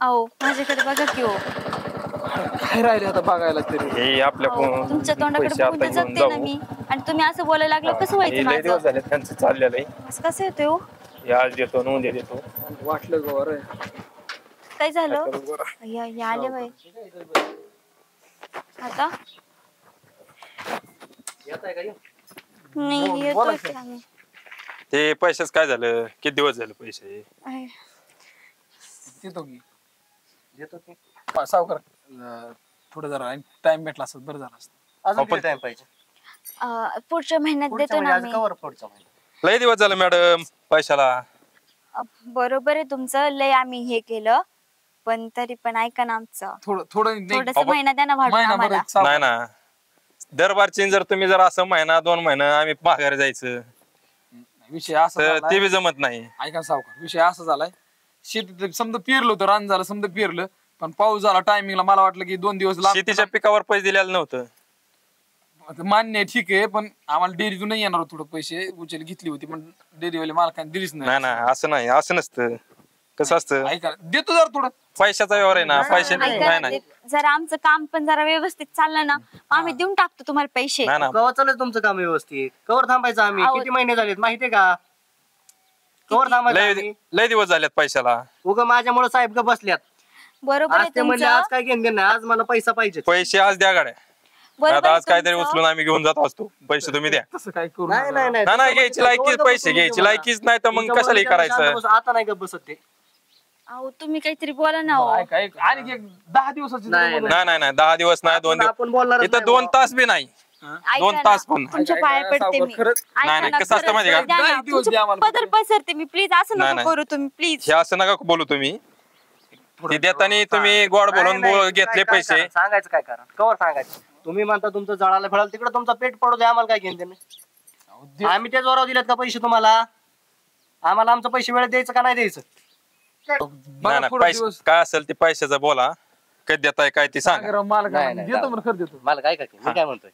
अहो माझ्याकडे बघा की हो. काय राहिले आता बघायला तरी हे आपल्या अहो, तुमच्या तोंडाकडे पैसे बघून आता तर घेऊन जगते ना जाऊ. मी. आणि तुम्ही असं बोलायला लागलं कसं व्हायचं हे लय दिवस माझं? झाले त्यांचं चाललेलं आहे. असं कसं येतोय हो? हे आज देतो न उद्या देतो. वाटलं गोर काय झालं? काय करू बरं? या आले बाई आता नाही येतोय की आम्ही. ते पैसेच काय झालं? किती दिवस झाले पैसे? आहे. देतो की सावकार थोडं जरा टाइम भेटला असत बरं झालं असतं. अजून किती टाइम पाहिजे? पुढच्या महिन्यात देतो ना मी. पुढचा महिना लय दिवस झालं मॅडम पैशाला. बरोबर आहे तुमचं. लय आम्ही हे केलं पण तरी पण ऐका ना आमचं. थोडं थोडस महिना द्या ना भाडून आम्हाला. नाही ना दरबार चेंज जर जर असं महिना 2 महिना आम्ही माघारी जायचं विषय असा तर झालाय. ते बी जमत नाही. ऐका सावकार विषय असा झालाय शेतीत समजा पेरलं होतं रान झालं समजा पेरलं पण पाऊस झाला टायमिंगला मला वाटलं की 2 दिवस शेतीच्या पिकावर पैसे दिलेलं नव्हतं. मान्य आहे ठीक आहे पण आम्हाला डेअरीतून नाही येणार थोडं पैसे उचल घेतली होती पण डेअरीवाले मालकाने दिलीच नाही ना असं नाही असं नसतं. कसं असतं ऐका देतो जर थोडं पैशाचा व्यवहार आहे ना. पैसे ऐका नाही ना, नाही जरा आमचं काम पण जरा व्यवस्थित चाललं ना आम्ही देऊन टाकतो तुम्हाला पैसे. नाही ना. कवर चालू तुमचं काम व्यवस्थित? कवर थांबायचं आम्ही? अहो. किती महिने झालेत माहितीये का? कवर थांबायचं आम्ही? लय दिवस झालेत पैशाला. उगा माझ्यामुळे साहेब का बसल्यात. बरोबर आज आहे ते म्हणले तुमचं. आज काय घेणं नाही, आज मला पैसा पाहिजे. पैसे आज द्या गाड्या. बरोबर आता आहे आज काहीतरी तुमचं. उचलून आम्ही घेऊन जात असतो. पैसे तुम्ही द्या. तसं काय करू नाही नका. नाही नाही घ्यायची लायकीच पैसे घ्यायची लायकीच नाही तर मग कशाला हे करायचं. आता नाही का बसत ते? अहो तुम्ही काहीतरी बोला ना हो. ऐका आणि एक 10 दिवसाची नाही, जरी नाही नाही नाही 10 दिवस नाही 2 दिवस आपण बोलणार इथं 2 तास बी नाही. ऐका 2 ना, तास पण नाही. तुमच्या पाया ऐका, पडते मी. सावकार, खरंच. ऐका नाही, ना, कसं असतं खरंच माहिती का? द्या ना, 10 दिवस तुमचं द्या आम्हाला पदर पसरते मी प्लीज असं नाही, नका नाही. करू तुम्ही प्लीज. हे असं नका बोलू तुम्ही. ते देताना तुम्ही गोड बोलून घेतले पैसे. सांगायचं काय कारण? कवर सांगायचं? तुम्ही म्हणता तुमचं जळाला फेळाल तिकडे तुमचा पेट पडू द्या, आम्हाला काय घेऊन देणे? आम्ही ते जोरावर दिलेत का पैसे तुम्हाला? आम्हाला आमचं पैसे वेळेत द्यायचं का नाही द्यायचं? नाही ना पैसे काय असेल ते पैशाचं बोला. कधी देताय काय ते सांगा. नाही, नाही, देतो म्हणून खरं देतो. मला काय मी काय म्हणतोय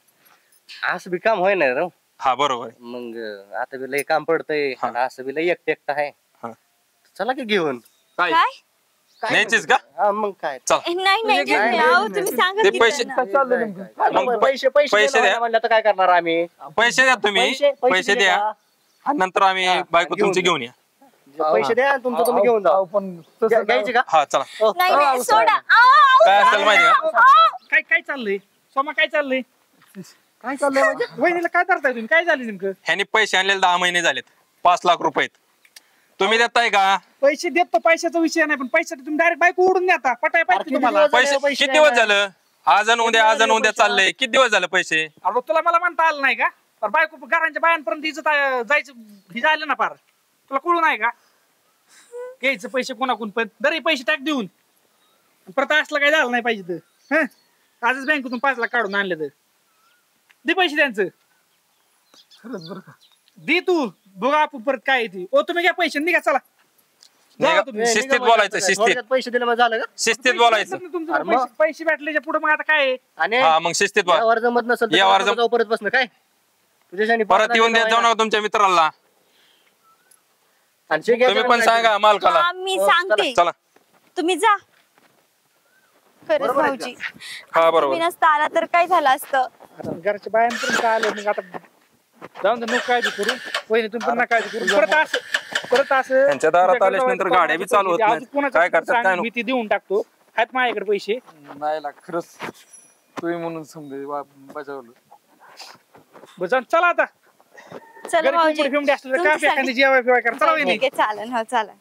असं बी काम होय नाही राव. हा बरोबर आहे. मग आता बी लय काम पडतंय हा. आणि असं बी लय एकटं आहे. हा. चला की घेऊन. काय न्यायचीच का? हा, मग काय चल नाही नाही नाही, अहो, तुम्ही सांगा ते की पैसे- त्यांना. काय चाललंय नेमकं? मग पैसे पैसे पैसे द्या. म्हणलं तर काय करणार आम्ही? पैसे द्या तुम्ही पैसे दिले द्या का? आणि नंतर आम्ही बायको तुमची घेऊन या. पैसे द्या आणि तुमचं तुम्ही घेऊन जा. अहो, पण तसं घ्यायचे का? हा चला. नाही नाही सोडा. अहो, काय असेल माहिती का? काय काय चाललंय सोमा? काय चाललंय? काय चाललंय म्हणजे? वहिनीला काय करताय तुम्ही? काय झालं नेमकं? ह्यानी पैसे आणलेले 10 महिने झालेत. 5 लाख रुपये आहेत. तुम्ही देताय का? पैसे देतो, पैशाचा विषय नाही, पण पैसे तुम्ही डायरेक्ट बायको उडून देता. पटाय पाहिजे किती तुम्हाला. दिवस- पैसे पैसे किती दिवस झालं? आज आणि उद्या चाललंय. किती दिवस झालं पैसे? अरे तुला मला म्हणता आलं नाही का? पण बायको घरांच्या बायांपर्यंत इज्जत जायचं हे झालं ना पार. तुला कळू नाही का? घ्यायचं पैसे कोणाकडून पण दर पैसे टाक देऊन. परत असलं काय झालं नाही पाहिजे तर. हं? आजच बँकेतून 5 लाख काढून आणले तर दे पैसे त्यांचं. खरंच बरं का? दे तू बघा आपण परत काय येते. ओ तुम्ही घ्या पैसे निघा चला. जावा तुम्ही. शिस्तीत बोलायचं शिस्तीत थोडक्यात पैसे दिले मग झालं का? शिस्तीत बोलायचं. तुमचं अरे मग. पैसे भेटल्याच्या पुढे मग आता काय आहे? आणि हा मग शिस्तीत बोला. यावर जमत नसेल तर यावर जाऊ परत बसणं काय तुझ्याशाने परत येऊन देत जाऊ नका तुमच्या मित्राला. तुम्ही पण सांगा मालकाला. हा, मी सांगते चला तुम्ही जा. खरंच बरोबर आहे भाऊजी हा बरोबर. तुम्ही नसता आला तर काय झालं असतं? आता घरच्या बायांपर्यंत आलं मग आता जाऊन दे. नको काळजी करू. वहिनी तुम्ही पण नका काळजी करू. परत असं त्यांच्या दारात आल्यानंतर गाड्या बी चालू होत नाहीत. अजून कोणाचं काय करतात सांग, काय मी नको. ती देऊन टाकतो. आहेत माझ्याकडे पैसे. नाही लाग खरंच तुम्ही म्हणून समजे बजावलं. बरं जाऊन चला आता. चला घरी भाऊजी कोंबडी फिमडी असलं तर का तुमच्यासाठी- एखादी जेवाय फिवाय करा. चला वहिनी. ठीक आहे चालेल. हो चालेल.